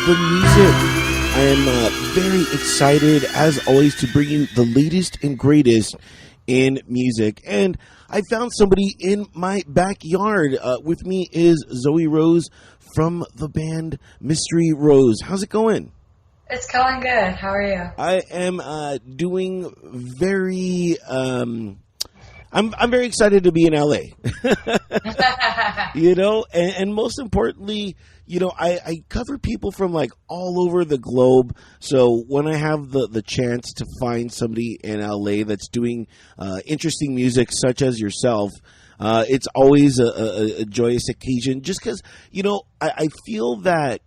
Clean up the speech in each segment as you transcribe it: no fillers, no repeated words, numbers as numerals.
the music. I am very excited, as always, to bring you the latest and greatest in music. And I found somebody in my backyard. With me is Zoe Rose from the band Mystery Rose. How's it going? It's going good. How are you? I am doing very... I'm very excited to be in LA, and most importantly, I cover people from like all over the globe. So when I have the chance to find somebody in LA that's doing interesting music such as yourself, it's always a joyous occasion just because, I feel that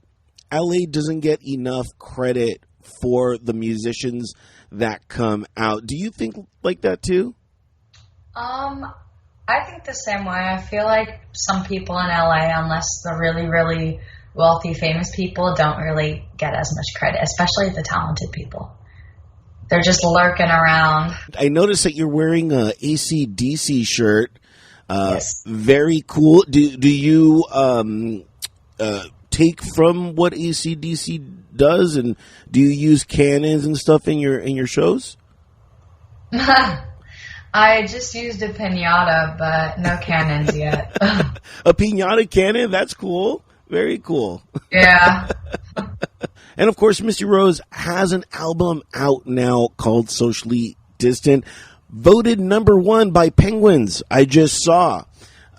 LA doesn't get enough credit for the musicians that come out. Do you think like that too? I think the same way. I feel like some people in LA, unless the really, really wealthy, famous people, don't really get as much credit, especially the talented people. They're just lurking around. I noticed that you're wearing a AC/DC shirt. Yes. Very cool. Do you take from what AC/DC does, and do you use cannons and stuff in your shows? I just used a piñata, but no cannons yet. A piñata cannon? That's cool. Very cool. Yeah. And of course, Mystery Rose has an album out now called Socially Distant, voted #1 by Penguins. I just saw.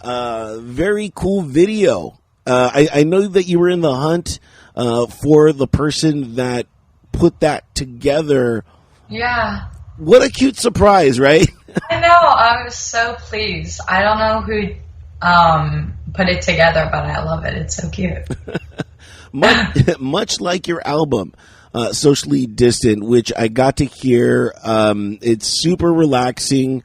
Very cool video. I know that you were in the hunt for the person that put that together. Yeah. What a cute surprise, right? I know. I was so pleased. I don't know who put it together, but I love it. It's so cute. Much like your album, Socially Distant, which I got to hear. It's super relaxing.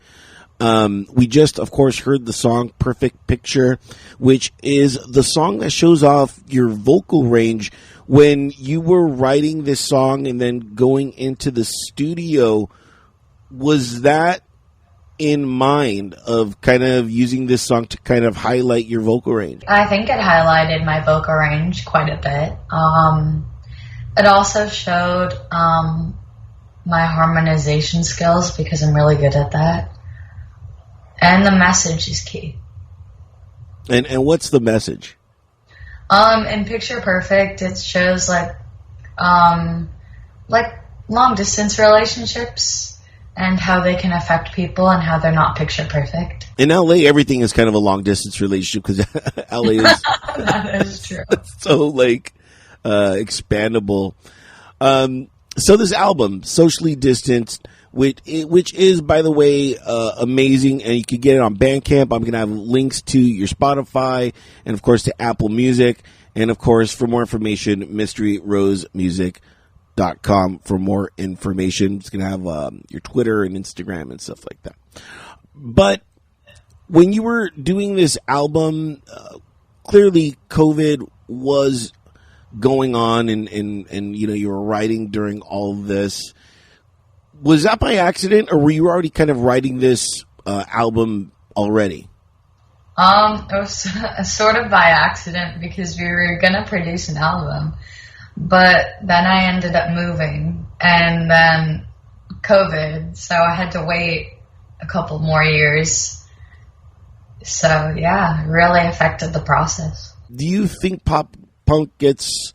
We just, of course, heard the song Perfect Picture, which is the song that shows off your vocal range. When you were writing this song and then going into the studio, was that in mind of kind of using this song to kind of highlight your vocal range? I think it highlighted my vocal range quite a bit. It also showed my harmonization skills because I'm really good at that. And the message is key. And what's the message? In Picture Perfect, it shows like long distance relationships and how they can affect people and how they're not picture perfect. In LA, everything is kind of a long distance relationship because LA is that is true. So expandable. So this album, Socially Distanced, which is, by the way, amazing, and you can get it on Bandcamp. I'm going to have links to your Spotify and, of course, to Apple Music. And, of course, for more information, mysteryrosemusic.com for more information. It's going to have your Twitter and Instagram and stuff like that. But when you were doing this album, clearly COVID was going on and you were writing during all of this. Was that by accident, or were you already kind of writing this album already? It was sort of by accident because we were going to produce an album. But then I ended up moving, and then COVID, so I had to wait a couple more years. So, yeah, it really affected the process. Do you think pop punk gets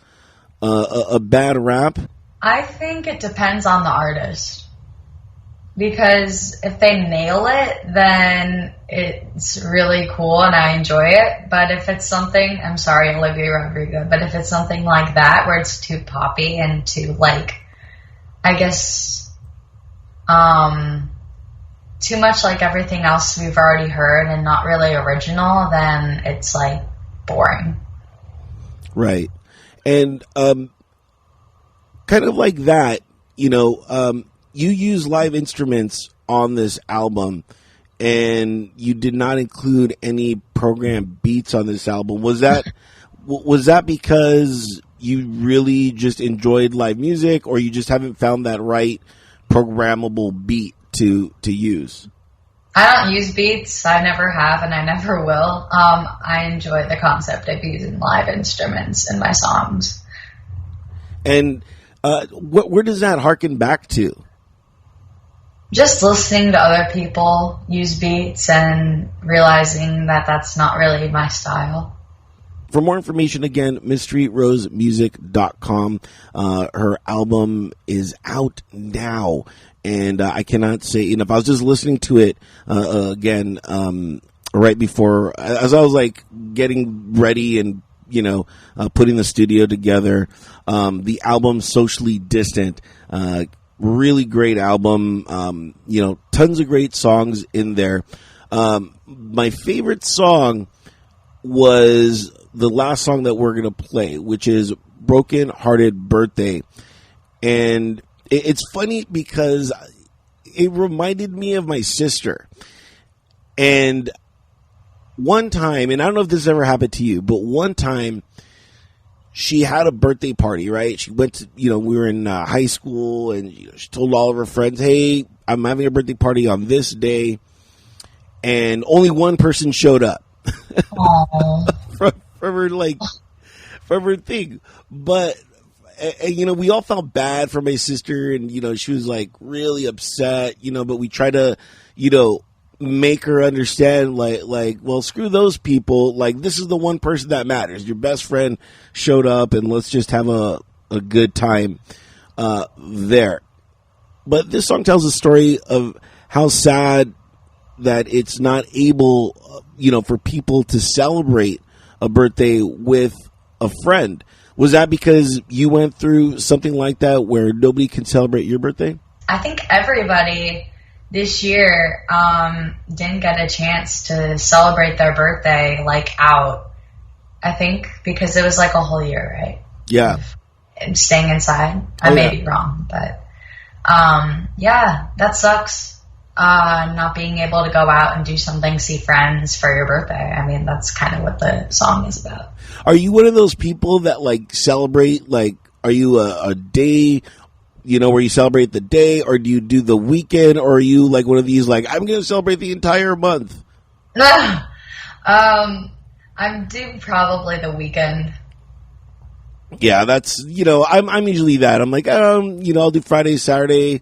a bad rap? I think it depends on the artist. Because if they nail it, then it's really cool and I enjoy it. But if it's something, I'm sorry, Olivia Rodrigo, but if it's something like that where it's too poppy and too, I guess, too much like everything else we've already heard and not really original, then it's, boring. Right. And kind of like that, you use live instruments on this album, and you did not include any programmed beats on this album. Was that because you really just enjoyed live music, or you just haven't found that right programmable beat to use? I don't use beats. I never have, and I never will. I enjoy the concept of using live instruments in my songs. And where does that harken back to? Just listening to other people use beats and realizing that that's not really my style. For more information, again, mysteryrosemusic.com. Her album is out now. And I cannot say, if I was just listening to it again right before, as I was like getting ready and, putting the studio together, the album Socially Distant, really great album. Tons of great songs in there. My favorite song was the last song that we're going to play, which is Broken Hearted Birthday. And it's funny because it reminded me of my sister. And one time, and I don't know if this ever happened to you, but one time she had a birthday party, right? She went to, we were in high school, and she told all of her friends, hey, I'm having a birthday party on this day. And only one person showed up from her thing. But, we all felt bad for my sister, and, she was like really upset, but we tried to, make her understand, well, screw those people. Like, this is the one person that matters. Your best friend showed up, and let's just have a good time there. But this song tells a story of how sad that it's not able, for people to celebrate a birthday with a friend. Was that because you went through something like that where nobody can celebrate your birthday? I think everybody this year didn't get a chance to celebrate their birthday out. I think because it was like a whole year, right? Yeah. And staying inside. I may be wrong, but that sucks. Not being able to go out and do something, see friends for your birthday. I mean, that's kind of what the song is about. Are you one of those people that celebrate? Are you a day, where you celebrate the day, or do you do the weekend, or are you one of these I'm going to celebrate the entire month? I'm due probably the weekend. Yeah, that's I'm usually that. I'm I'll do Friday, Saturday,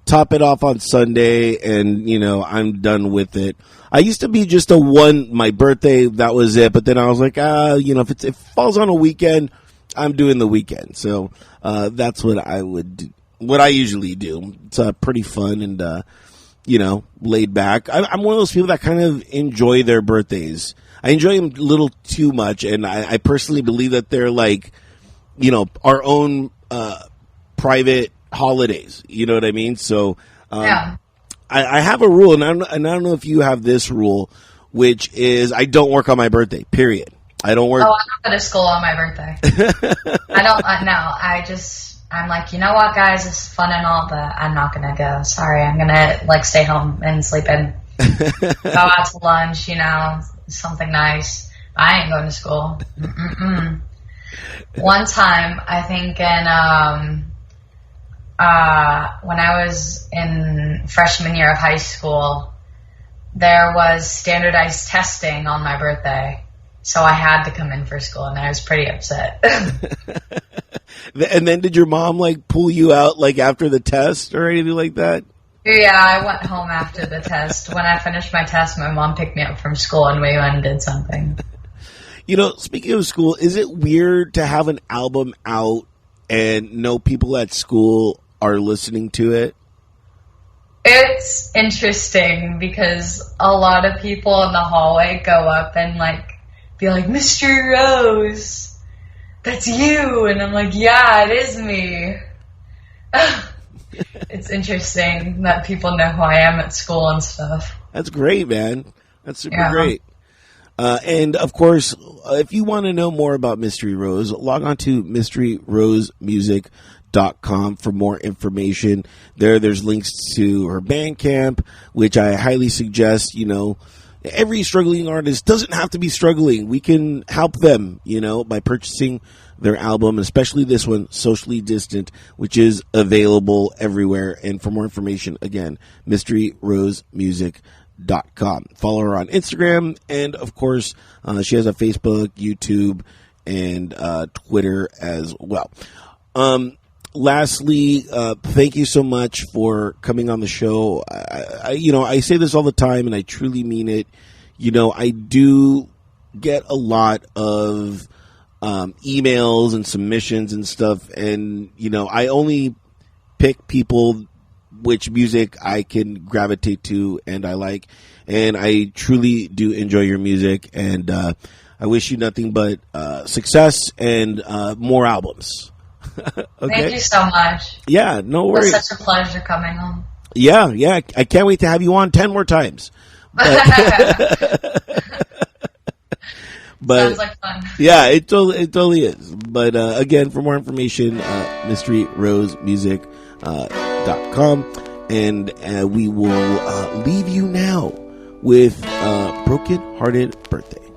top it off on Sunday, and I'm done with it. I used to be just my birthday, that was it. But then I was like, if it falls on a weekend, I'm doing the weekend. So that's what I would do, what I usually do. It's pretty fun and laid back. I'm one of those people that kind of enjoy their birthdays. I enjoy them a little too much, and I personally believe that they're our own private holidays. You know what I mean? So yeah. I have a rule, and I don't know if you have this rule, which is I don't work on my birthday, period. I don't work. Oh, I don't go to school on my birthday. I don't, no, I'm like, you know what, guys, it's fun and all, but I'm not going to go. Sorry, I'm going to stay home and sleep in. Go out to lunch, something nice. I ain't going to school. Mm-mm-mm. One time, I think when I was in freshman year of high school, there was standardized testing on my birthday. So I had to come in for school, and I was pretty upset. And then did your mom pull you out after the test or anything like that? Yeah, I went home after the test. When I finished my test, my mom picked me up from school, and we went and did something. Speaking of school, is it weird to have an album out and no people at school are listening to it? It's interesting because a lot of people in the hallway go up and be like, Mr. Rose, that's you. And I'm like, yeah, it is me. It's interesting that people know who I am at school and stuff. That's great, man. That's super great. And of course, if you want to know more about Mystery Rose, log on to mysteryrosemusic.com for more information. There's links to her Bandcamp, which I highly suggest. Every struggling artist doesn't have to be struggling. We can help them, by purchasing their album, especially this one, Socially Distant, which is available everywhere. And for more information, again, mysteryrosemusic.com. Follow her on Instagram, and of course, she has a Facebook, YouTube, and Twitter as well. Lastly, thank you so much for coming on the show. I say this all the time, and I truly mean it. I do get a lot of emails and submissions and stuff, and I only pick people which music I can gravitate to and I like, and I truly do enjoy your music, and I wish you nothing but success and more albums. Okay? Thank you so much. Yeah, no worries. It was such a pleasure coming on. Yeah, I can't wait to have you on 10 more times. But sounds like fun. Yeah, it totally is. But again, for more information, mysteryrosemusic.com, and we will leave you now with Broken Hearted Birthday.